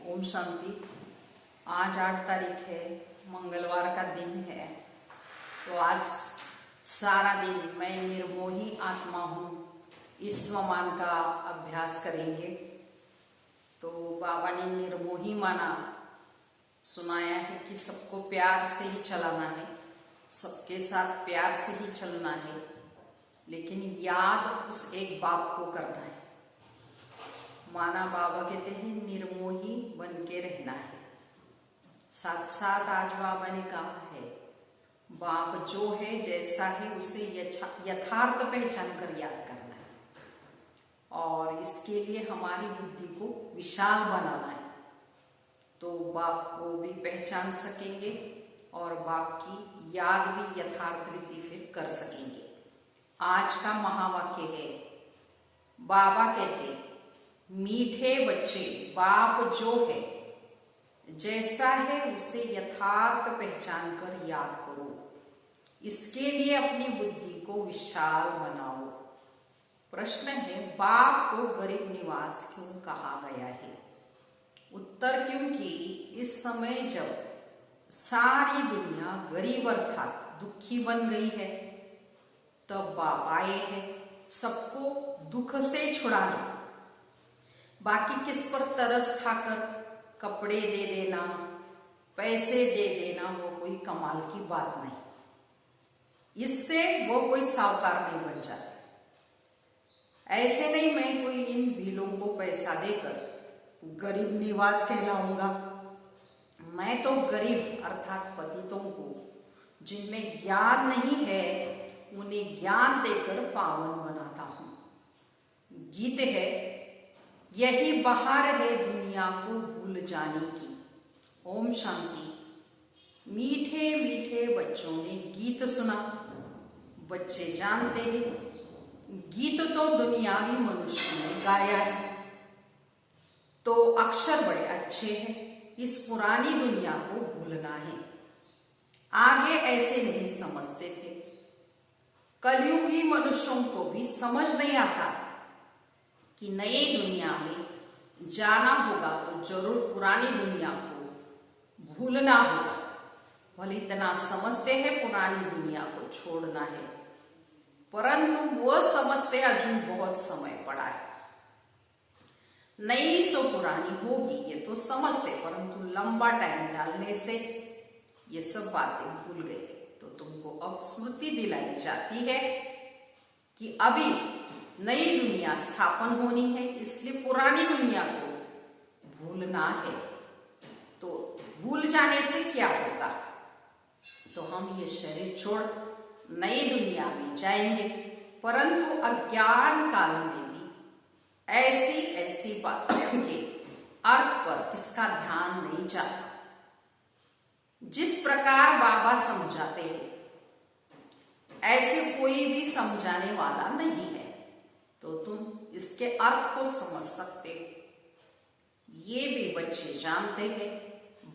ओम शांति। आज 8 तारीख है, मंगलवार का दिन है। तो आज सारा दिन मैं निर्मोही आत्मा हूँ इस स्वमान का अभ्यास करेंगे। तो बाबा ने निर्मोही माना सुनाया है कि सबको प्यार से ही चलाना है, सबके साथ प्यार से ही चलना है, लेकिन याद उस एक बाप को करना है। माना बाबा कहते हैं निर्मोही बन के रहना है। साथ साथ आज बाबा ने कहा है बाप जो है जैसा है उसे यथार्थ पहचान कर याद करना है, और इसके लिए हमारी बुद्धि को विशाल बनाना है। तो बाप को भी पहचान सकेंगे और बाप की याद भी यथार्थ रीति फिर कर सकेंगे। आज का महावाक्य है, बाबा कहते मीठे बच्चे बाप जो है जैसा है उसे यथार्थ पहचान कर याद करो। इसके लिए अपनी बुद्धि को विशाल बनाओ। प्रश्न है, बाप को गरीब निवास क्यों कहा गया है? उत्तर, क्योंकि इस समय जब सारी दुनिया गरीब अर्थात दुखी बन गई है तब बाप आए हैं सबको दुख से छुड़ाने। बाकी किस पर तरस खाकर कपड़े दे देना, पैसे दे देना वो कोई कमाल की बात नहीं। इससे वो कोई साहूकार नहीं बन जाता। ऐसे नहीं मैं कोई इन भीलों को पैसा देकर गरीब निवास कहलाऊंगा। मैं तो गरीब अर्थात पतितों को जिनमें ज्ञान नहीं है उन्हें ज्ञान देकर पावन बनाता हूं। गीत है, यही बहार है दुनिया को भूल जाने की। ओम शांति। मीठे मीठे बच्चों ने गीत सुना। बच्चे जानते हैं गीत तो दुनियावी मनुष्य ने गाया है, तो अक्षर बड़े अच्छे हैं। इस पुरानी दुनिया को भूलना है। आगे ऐसे नहीं समझते थे। कलयुगी मनुष्यों को भी समझ नहीं आता कि नई दुनिया में जाना होगा तो जरूर पुरानी दुनिया को भूलना होगा। भले इतना समझते हैं पुरानी दुनिया को छोड़ना है, परंतु वो समझते अजून बहुत समय पड़ा है। नई सो पुरानी होगी ये तो समझते, परंतु लंबा टाइम डालने से ये सब बातें भूल गए। तो तुमको अब स्मृति दिलाई जाती है कि अभी नई दुनिया स्थापन होनी है, इसलिए पुरानी दुनिया को भूलना है। तो भूल जाने से क्या होगा? तो हम ये शरीर छोड़ नई दुनिया में जाएंगे, परंतु अज्ञान काल में भी ऐसी ऐसी बातों के अर्थ पर किसका ध्यान नहीं जाता। जिस प्रकार बाबा समझाते हैं ऐसे कोई भी समझाने वाला नहीं है, तो तुम इसके अर्थ को समझ सकते हो। ये भी बच्चे जानते हैं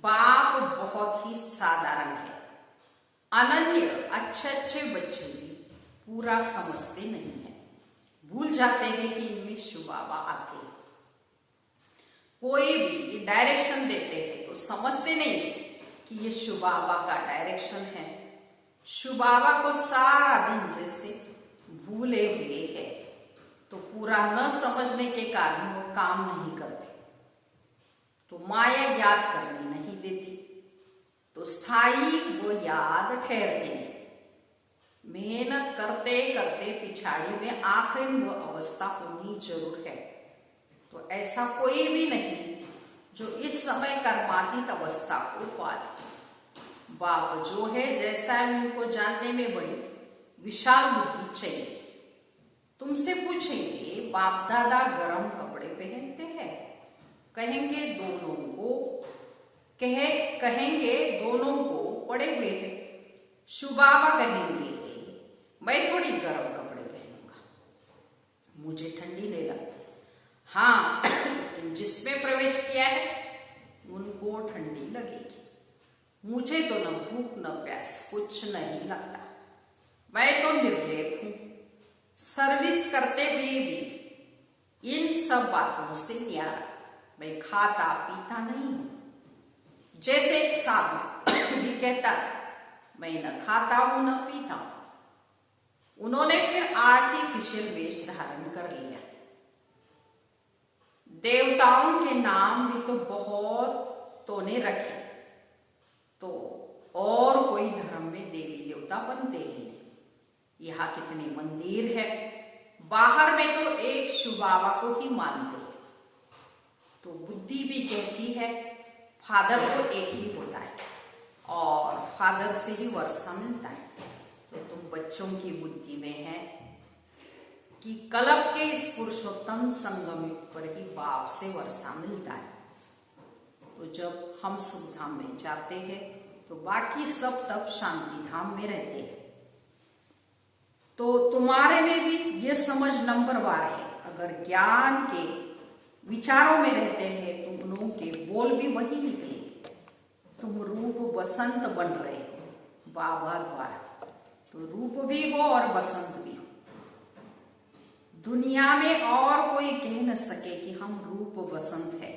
बाप बहुत ही साधारण है। अनन्य अच्छे अच्छे बच्चे भी पूरा समझते नहीं है, भूल जाते हैं कि इनमें शिव बाबा आते हैं। कोई भी डायरेक्शन देते हैं तो समझते नहीं कि ये शिव बाबा का डायरेक्शन है। शिव बाबा को सारा दिन जैसे भूले हुए है, तो पूरा न समझने के कारण वो काम नहीं करते। तो माया याद करने नहीं देती, तो स्थायी वो याद ठहरते नहीं। मेहनत करते करते पिछाड़ी में आखिर वो अवस्था होनी जरूर है। तो ऐसा कोई भी नहीं जो इस समय कर्मातीत अवस्था को पाले। बाप जो है जैसा है उनको जानने में बड़ी विशाल बुद्धि चाहिए। तुमसे पूछेंगे बाप दादा गरम कपड़े पहनते हैं? कहेंगे दोनों को पड़े हुए हैं। शिव बाबा कहेंगे मैं थोड़ी गर्म कपड़े पहनूंगा, मुझे ठंडी नहीं लगती। हाँ, जिसमें प्रवेश किया है उनको ठंडी लगेगी। मुझे तो न भूख न प्यास कुछ नहीं लगता, मैं तो निर्लेप हूं। सर्विस करते हुए भी इन सब बातों से न्यारा। मैं खाता पीता नहीं हूं। जैसे एक साधु भी कहता था, मैं न खाता हूं न पीता हूं। उन्होंने फिर आर्टिफिशियल वेश धारण कर लिया। देवताओं के नाम भी तो बहुत तो ने रखे, तो और कोई धर्म में देवी देवता बनते ही नहीं। यहाँ कितने मंदिर है, बाहर में तो एक शिव बाबा को ही मानते हैं। तो बुद्धि भी कहती है फादर तो एक ही होता है और फादर से ही वर्षा मिलता है। तो तुम बच्चों की बुद्धि में है कि कल्प के इस पुरुषोत्तम संगम युग पर ही बाप से वर्षा मिलता है। तो जब हम सुख धाम में जाते हैं तो बाकी सब तब शांति धाम में रहते हैं। तो तुम्हारे में भी ये समझ नंबरवार है, अगर ज्ञान के विचारों में रहते हैं तो तुम लोगों के बोल भी वही निकलेंगे। तुम रूप बसंत बन रहे हो बाबा द्वारा, तो रूप भी हो और बसंत भी हो। दुनिया में और कोई कह न सके कि हम रूप बसंत है।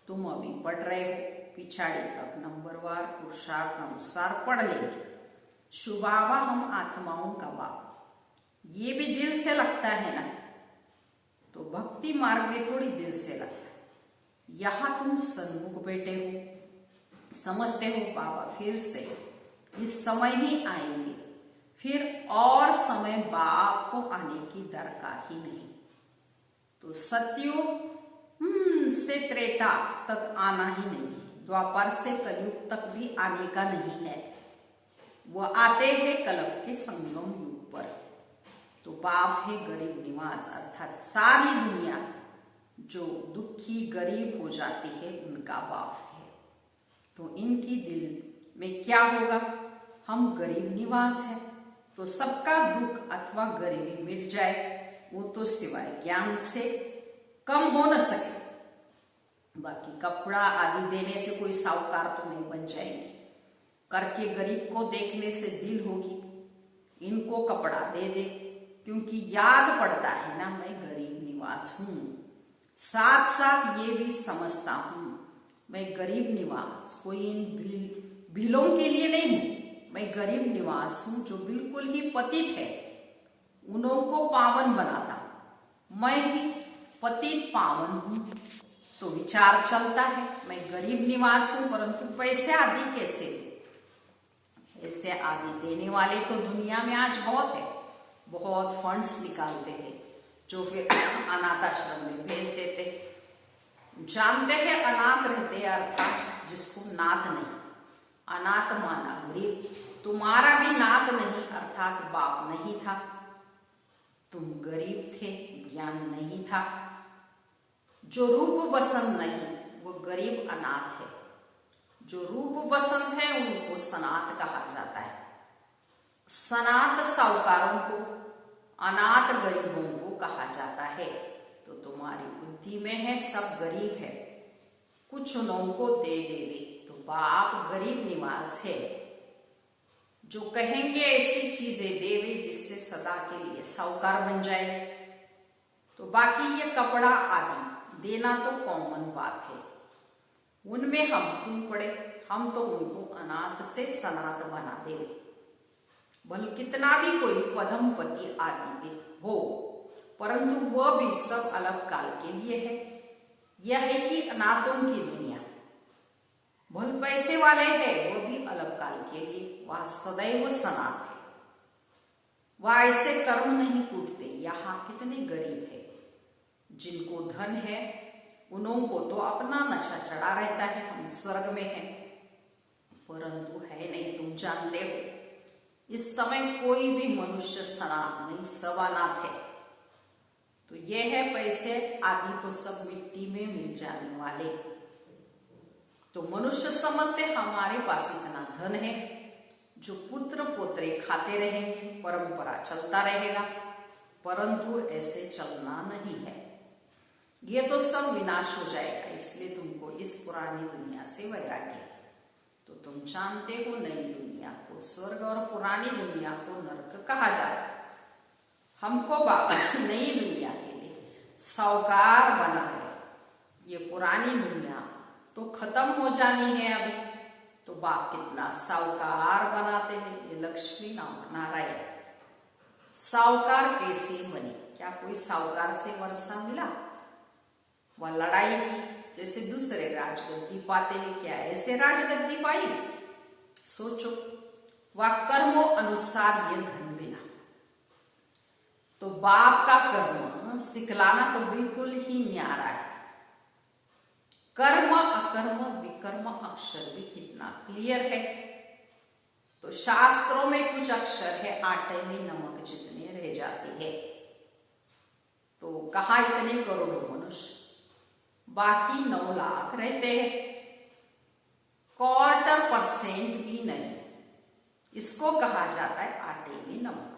तुम अभी पढ़ रहे हो, पिछाड़ी तक नंबरवार पुरुषार्थ अनुसार पढ़ लेंगे। शुभावा हम आत्माओं का बाप, ये भी दिल से लगता है ना। तो भक्ति मार्ग में थोड़ी दिल से लगता है। यहां तुम सन्मुख बैठे हो, समझते हो बाबा फिर से इस समय ही आएंगे, फिर और समय बाप को आने की दरकार ही नहीं। तो सतयुग से त्रेता तक आना ही नहीं है, द्वापर से कलयुग तक भी आने का नहीं है। वह आते हैं कल्प के संगम युग पर। तो बाप है गरीब निवाज, अर्थात सारी दुनिया जो दुखी गरीब हो जाती है उनका बाप है। तो इनकी दिल में क्या होगा, हम गरीब निवाज है तो सबका दुख अथवा गरीबी मिट जाए, वो तो सिवाय ज्ञान से कम हो न सके। बाकी कपड़ा आदि देने से कोई साहूकार तो नहीं बन जाएंगे। करके गरीब को देखने से दिल होगी इनको कपड़ा दे दे, क्योंकि याद पड़ता है ना मैं गरीब निवाज हूं। साथ साथ ये भी समझता हूं मैं गरीब निवाज कोई इन भीलों के लिए नहीं हूं। मैं गरीब निवाज हूं जो बिल्कुल ही पतित है, उन्हों को पावन बनाता हूं। मैं ही पतित पावन हूं। तो विचार चलता है मैं गरीब निवाज हूं, परंतु पैसे आदि कैसे दे? ऐसे आदि देने वाले तो दुनिया में आज बहुत है। बहुत फंड्स निकालते हैं जो फिर अनाथ आश्रम में भेज देते। जानते हैं अनाथ रहते अर्थात जिसको नाथ नहीं, अनाथ माना गरीब। तुम्हारा भी नाथ नहीं अर्थात बाप नहीं था, तुम गरीब थे, ज्ञान नहीं था। जो रूप बसंत नहीं वो गरीब अनाथ है, जो रूप बसंत है उनको सनात कहा जाता है। सनात साहूकारों को, अनाथ गरीबों को कहा जाता है। तो तुम्हारी बुद्धि में है सब गरीब है, कुछ लोगों को दे देवे तो बाप गरीब निवाज है। जो कहेंगे ऐसी चीजें देवे जिससे सदा के लिए साहूकार बन जाए। तो बाकी ये कपड़ा आदि देना तो कॉमन बात है, उनमें हम क्यों पड़े। हम तो उनको अनाथ से सनात बना देवे। भले कितना भी कोई पदमपति आदि दे हो, परंतु वह भी सब अलग काल के लिए है। यह है ही अनाथों की दुनिया। भले पैसे वाले हैं वह भी अलग काल के लिए, वह सदैव सनात है। वह ऐसे कर्म नहीं कूटते। यहाँ कितने गरीब है, जिनको धन है उन्हों को तो अपना नशा चढ़ा रहता है, हम स्वर्ग में हैं, परंतु है नहीं। तुम जानते हो इस समय कोई भी मनुष्य सनात नहीं, सब अनाथ है। तो ये है पैसे आदि तो सब मिट्टी में मिल जाने वाले। तो मनुष्य समझते हमारे पास इतना धन है जो पुत्र पोत्रे खाते रहेंगे, परंपरा चलता रहेगा, परंतु ऐसे चलना नहीं है। ये तो सब विनाश हो जाएगा। इसलिए तुमको इस पुरानी दुनिया से वैराग्य है। तो तुम जानते हो नई दुनिया को स्वर्ग और पुरानी दुनिया को नरक कहा जाता है। हमको बाबा नई दुनिया के लिए साहूकार बना है। ये पुरानी पुरानी दुनिया तो खत्म हो जानी है अभी, तो बाप कितना साहूकार बनाते हैं। ये लक्ष्मी नारायण साहूकार कैसे बने? क्या कोई साहूकार से वर्षा मिला? वह लड़ाई की जैसे दूसरे राजगद्दी पाते हैं, क्या ऐसे राजगद्दी पाई? सोचो, वह कर्मों अनुसार ये धन मिला। तो बाप का कर्म सिखलाना तो बिल्कुल ही न्यारा है। कर्म अकर्म विकर्म अक्षर भी कितना क्लियर है। तो शास्त्रों में कुछ अक्षर है आटे में नमक जितने रह जाती है। तो कहा इतने करोड़ों मनुष्य, बाकी 9 लाख रहते हैं, 0.25% भी नहीं। इसको कहा जाता है आटे में नमक।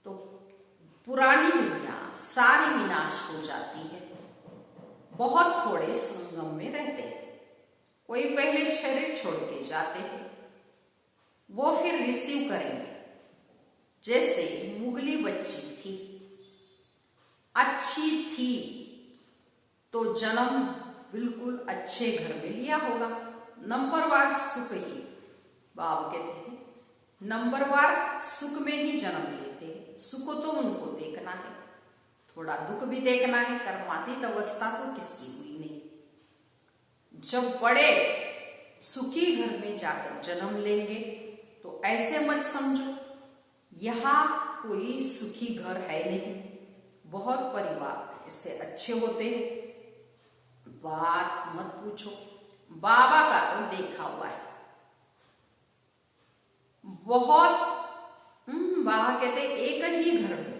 तो पुरानी दुनिया सारी विनाश हो जाती है। बहुत थोड़े संगम में रहते हैं। कोई पहले शरीर छोड़ के जाते हैं, वो फिर रिसीव करेंगे। जैसे मुगली बच्ची थी, अच्छी थी तो जन्म बिल्कुल अच्छे घर में लिया होगा। नंबरवार सुख ही बाप कहते हैं, नंबरवार सुख में ही जन्म लेते हैं। सुख तो उनको देखना है, थोड़ा दुख भी देखना है। कर्मातीत अवस्था तो किसकी हुई नहीं। जब बड़े सुखी घर में जाकर जन्म लेंगे तो ऐसे मत समझो यहाँ कोई सुखी घर है नहीं। बहुत परिवार ऐसे अच्छे होते हैं, बात मत पूछो। बाबा का तो देखा हुआ है बहुत। बाबा कहते एक ही घर में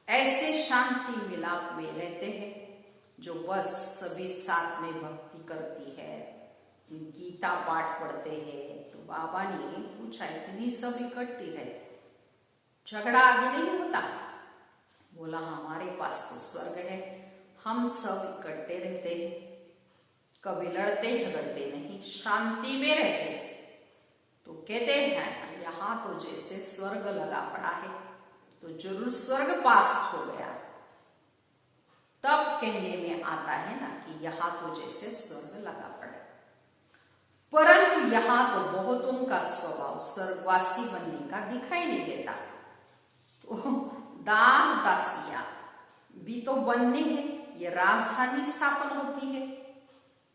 ऐसे शांति मिलाप में रहते हैं जो बस सभी साथ में भक्ति करती है, गीता पाठ पढ़ते हैं। तो बाबा ने पूछा, इतनी सब इकट्ठी रहते, झगड़ा आदि नहीं होता? बोला, हमारे पास तो स्वर्ग है, हम सब इकट्ठे रहते हैं, कभी लड़ते झगड़ते नहीं, शांति में रहते हैं। तो कहते हैं यहाँ तो जैसे स्वर्ग लगा पड़ा है, तो जरूर स्वर्ग पास हो गया। तब कहने में आता है ना कि यहाँ तो जैसे स्वर्ग लगा पड़ा, परंतु यहाँ तो बहुतों का स्वभाव स्वर्गवासी बनने का दिखाई नहीं देता। तो दास दासिया भी तो बनने हैं, ये राजधानी स्थापन होती है।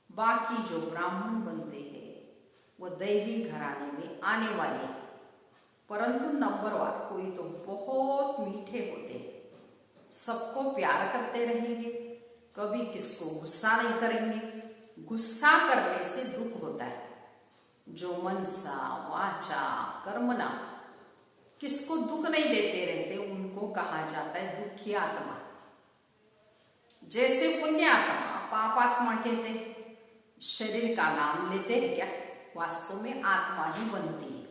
बाकी जो ब्राह्मण बनते हैं वो दैवी घराने में आने वाले हैं। परंतु नंबरवार कोई तो बहुत मीठे होते हैं, सबको प्यार करते रहेंगे, कभी किसको गुस्सा नहीं करेंगे। गुस्सा करने से दुख होता है। जो मनसा वाचा कर्मणा किसको दुख नहीं देते रहते, उनको कहा जाता है दुखी आत्मा। जैसे पुण्य आत्मा पाप आत्मा कहते हैं, शरीर का नाम लेते हैं क्या? वास्तव में आत्मा ही बनती है।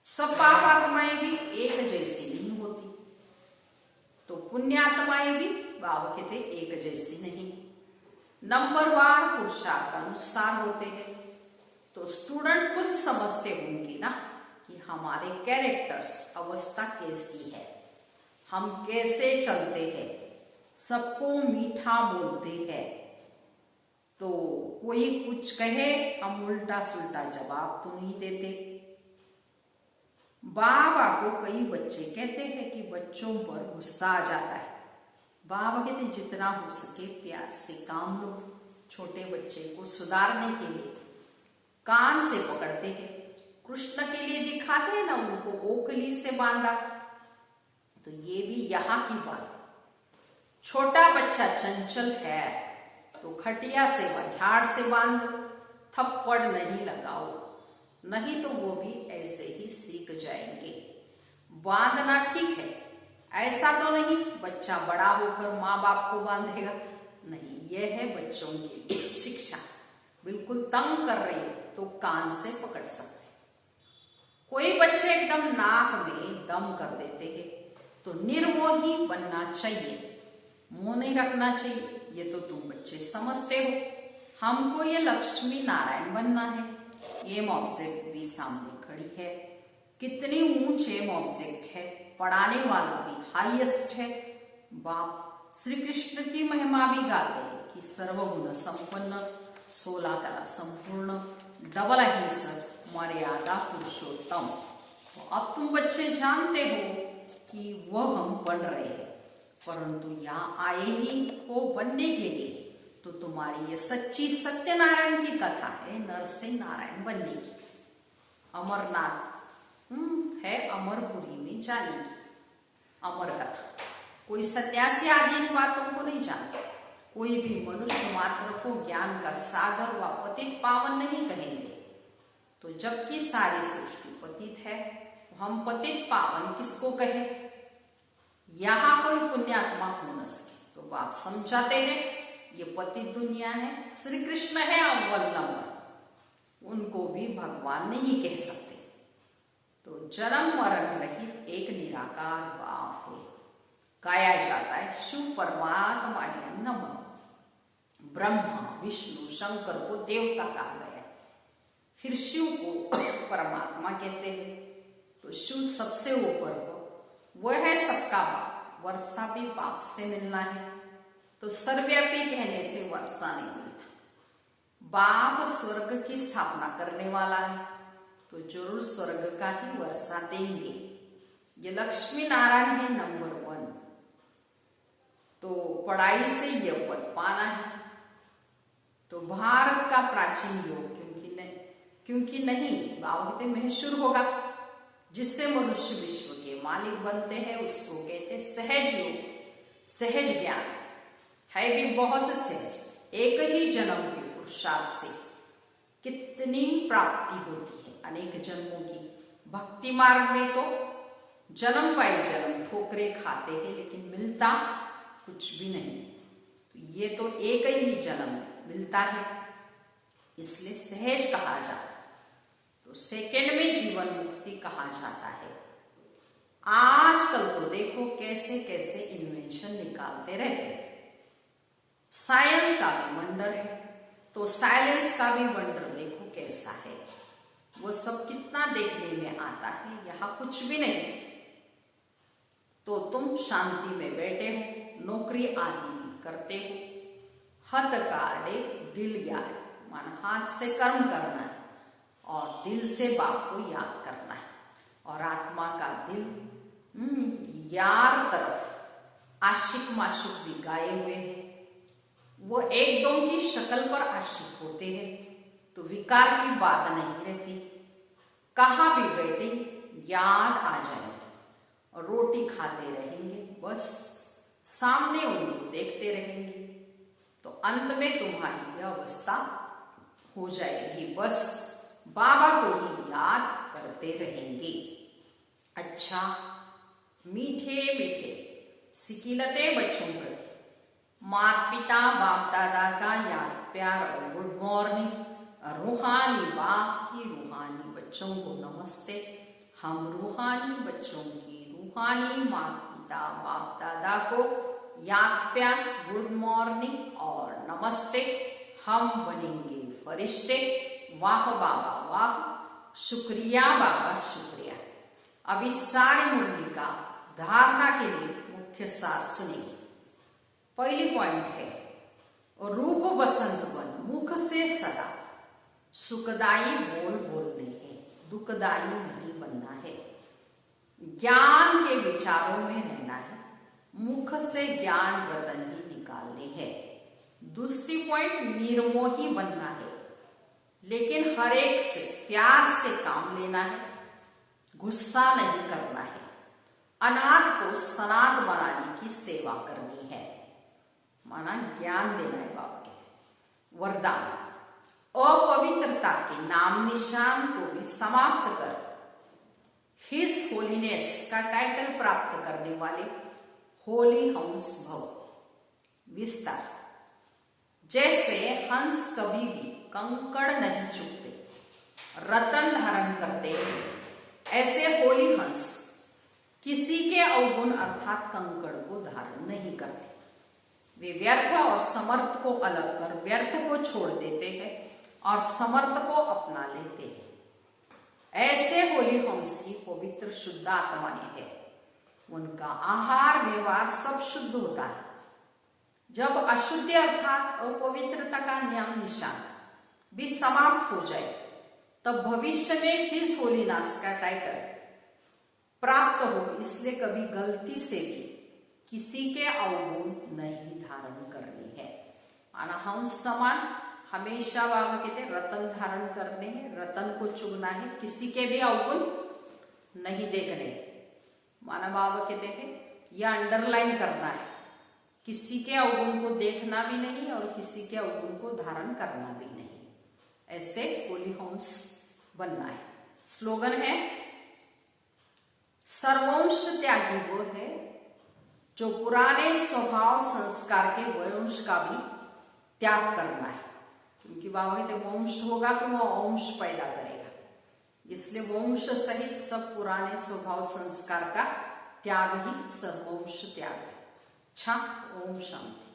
सब पाप आत्माएं भी एक जैसी नहीं होती, तो पुण्य आत्माएं भी बाबा कहते एक जैसी नहीं, नंबरवार पुरुषार्थ अनुसार होते हैं। तो स्टूडेंट खुद समझते होंगे ना कि हमारे कैरेक्टर्स अवस्था कैसी है, हम कैसे चलते हैं, सबको मीठा बोलते हैं। तो कोई कुछ कहे हम उल्टा सुल्टा जवाब तो नहीं देते। बाबा को कई बच्चे कहते हैं कि बच्चों पर गुस्सा आ जाता है। बाबा कहते जितना हो सके प्यार से काम लो। छोटे बच्चे को सुधारने के लिए कान से पकड़ते हैं, कृष्ण के लिए दिखाते हैं ना, उनको ओखली से बांधा। तो ये भी यहाँ की बात। छोटा बच्चा चंचल है तो खटिया से व झाड़ से बांध लो, थप्पड़ नहीं लगाओ, नहीं तो वो भी ऐसे ही सीख जाएंगे। बांधना ठीक है, ऐसा तो नहीं बच्चा बड़ा होकर माँ बाप को बांधेगा, नहीं, यह है बच्चों के लिए शिक्षा। बिल्कुल तंग कर रही हो तो कान से पकड़ सकते। कोई बच्चे एकदम नाक में दम कर देते हैं, तो निर्मोही बनना चाहिए, मुंह नहीं रखना चाहिए। ये तो तुम बच्चे समझते हो, हमको ये लक्ष्मी नारायण बनना है। एम ऑब्जेक्ट भी सामने खड़ी है, कितनी ऊंच एम ऑब्जेक्ट है, पढ़ाने वाला भी हाईएस्ट है। बाप श्री कृष्ण की महिमा भी गाते हैं कि की सर्वगुण संपन्न 16 कला संपूर्ण डबल अहिंसक मर्यादा पुरुषोत्तम। तो अब तुम बच्चे जानते हो कि वह हम बन रहे हैं, परंतु यहाँ आए ही हो बनने के लिए। तो तुम्हारी ये सच्ची सत्यनारायण की कथा है, नर से नारायण बनने की। अमरनाथ है अमरपुरी में जाने की अमर कथा। कोई सत्यासी आदि इन बातों को नहीं जानता। कोई भी मनुष्य मात्र को ज्ञान का सागर व पतित पावन नहीं कहेंगे। तो जबकि सारी सृष्टि पतित है, हम पतित पावन किसको कहें? यहाँ कोई पुण्यात्मा हो न सके। तो आप समझाते हैं ये पतित दुनिया है, श्री कृष्ण है अव्वल नंबर, उनको भी भगवान नहीं कह सकते। तो जन्म मरण रहित एक निराकार बाप है, गाया जाता है शिव परमात्मा ने नमः। ब्रह्मा विष्णु शंकर को देवता कहा गया है, फिर शिव को परमात्मा कहते हैं। तो शिव सबसे ऊपर हो, वह है सबका बाप। वर्षा भी बाप से मिलना है, तो सर्वव्यापी कहने से वर्षा नहीं मिलता। बाप स्वर्ग की स्थापना करने वाला है, तो जरूर स्वर्ग का ही वर्षा देंगे। ये लक्ष्मी नारायण है नंबर 1। तो पढ़ाई से यह पद पाना है। तो भारत का प्राचीन योग क्योंकि नहीं बावते महशूर होगा, जिससे मनुष्य विश्व के मालिक बनते हैं, उसको कहते हैं सहज योग। सहज ज्ञान है भी बहुत सहज। एक ही जन्म के पुरुषार्थ से कितनी प्राप्ति होती है, अनेक जन्मों की। भक्ति मार्ग में तो जन्म पाए जन्म ठोकरे खाते हैं, लेकिन मिलता कुछ भी नहीं। तो ये तो एक ही जन्म मिलता है, इसलिए सहज कहा जाता है। तो सेकंड में जीवन मुक्ति कहा जाता है। आजकल तो देखो कैसे कैसे इन्वेंशन निकालते रहते हैं। साइंस का भी वंडर है, तो साइलेंस का भी वंडर देखो कैसा है। वो सब कितना देखने में आता है, यहाँ कुछ भी नहीं। तो तुम शांति में बैठे हो, नौकरी आदि भी करते हो। हथ काटे दिल याद, मान हाथ से कर्म करना है और दिल से बाप को याद करना है। और आत्मा का दिल यार तरफ आशिक माशुक भी गाए हुए हैं। वो एक दो की शक्ल पर आशिक होते हैं, तो विकार की बात नहीं रहती। कहाँ भी बैठे याद आ जाएगी और रोटी खाते रहेंगे, बस सामने उनको देखते रहेंगे। तो अंत में तुम्हारी यह अवस्था हो जाएगी, बस बाबा को ही याद करते रहेंगे। अच्छा, मीठे मीठे सिकिलते बच्चों प्रति माता पिता बाप दादा का याद प्यार और गुड मॉर्निंग। रूहानी बाप की रूहानी बच्चों को नमस्ते। हम रूहानी बच्चों की रूहानी माता पिता बाप दादा को याद प्यार गुड मॉर्निंग और नमस्ते। हम बनेंगे फरिश्ते। वाह बाबा वाह, शुक्रिया बाबा शुक्रिया। अब इस सारी मुरली का धारणा के लिए मुख्य सार सुनिए। पहली पॉइंट है, रूप बसंत बन मुख से सदा, सुखदाई बोल बोलने है, दुखदाई नहीं बनना है। ज्ञान के विचारों में रहना है, मुख से ज्ञान रतन ही निकालने हैं। दूसरी पॉइंट, निर्मोही बनना है, लेकिन हर एक से प्यार से काम लेना है, गुस्सा नहीं करना है। अनाथ को सनाथ बनाने की सेवा करनी है, माना ज्ञान देना है बाप के। वरदान, अपवित्रता के नाम निशान को भी समाप्त कर हिज होलीनेस का टाइटल प्राप्त करने वाले होली हंस भव। विस्तार, जैसे हंस कभी भी कंकड़ नहीं चुकते, रतन धारण करते हैं, ऐसे होली हंस किसी के अवगुण अर्थात कंकड़ को धारण नहीं करते। वे व्यर्थ और समर्थ को अलग कर व्यर्थ को छोड़ देते हैं और समर्थ को अपना लेते हैं। ऐसे होली हंस की पवित्र शुद्ध आत्माएं हैं। उनका आहार व्यवहार सब शुद्ध होता है। जब अशुद्धि अर्थात अपवित्रता का नाम निशान भी समाप्त हो जाए तब भविष्य में हिज होलीनेस का टाइटल प्राप्त हो, इसलिए कभी गलती से भी किसी के अवगुण नहीं धारण करनी है। माना हम समान हमेशा बाबा कहते हैं रतन धारण करने हैं, रतन को चुगना है, किसी के भी अवगुण नहीं देखने। माना बाबा कहते हैं यह अंडरलाइन करना है, किसी के अवगुण को देखना भी नहीं और किसी के अवगुण को धारण करना भी नहीं, ऐसे होली होम्स बनना है। स्लोगन है सर्वंश त्यागी वो है जो पुराने स्वभाव संस्कार के वंश का भी त्याग करना है, क्योंकि बाबा कहते वंश होगा तो वो अंश पैदा करेगा, इसलिए वंश सहित सब पुराने स्वभाव संस्कार का त्याग ही सर्वंश त्याग है। अच्छा, ओम शांति।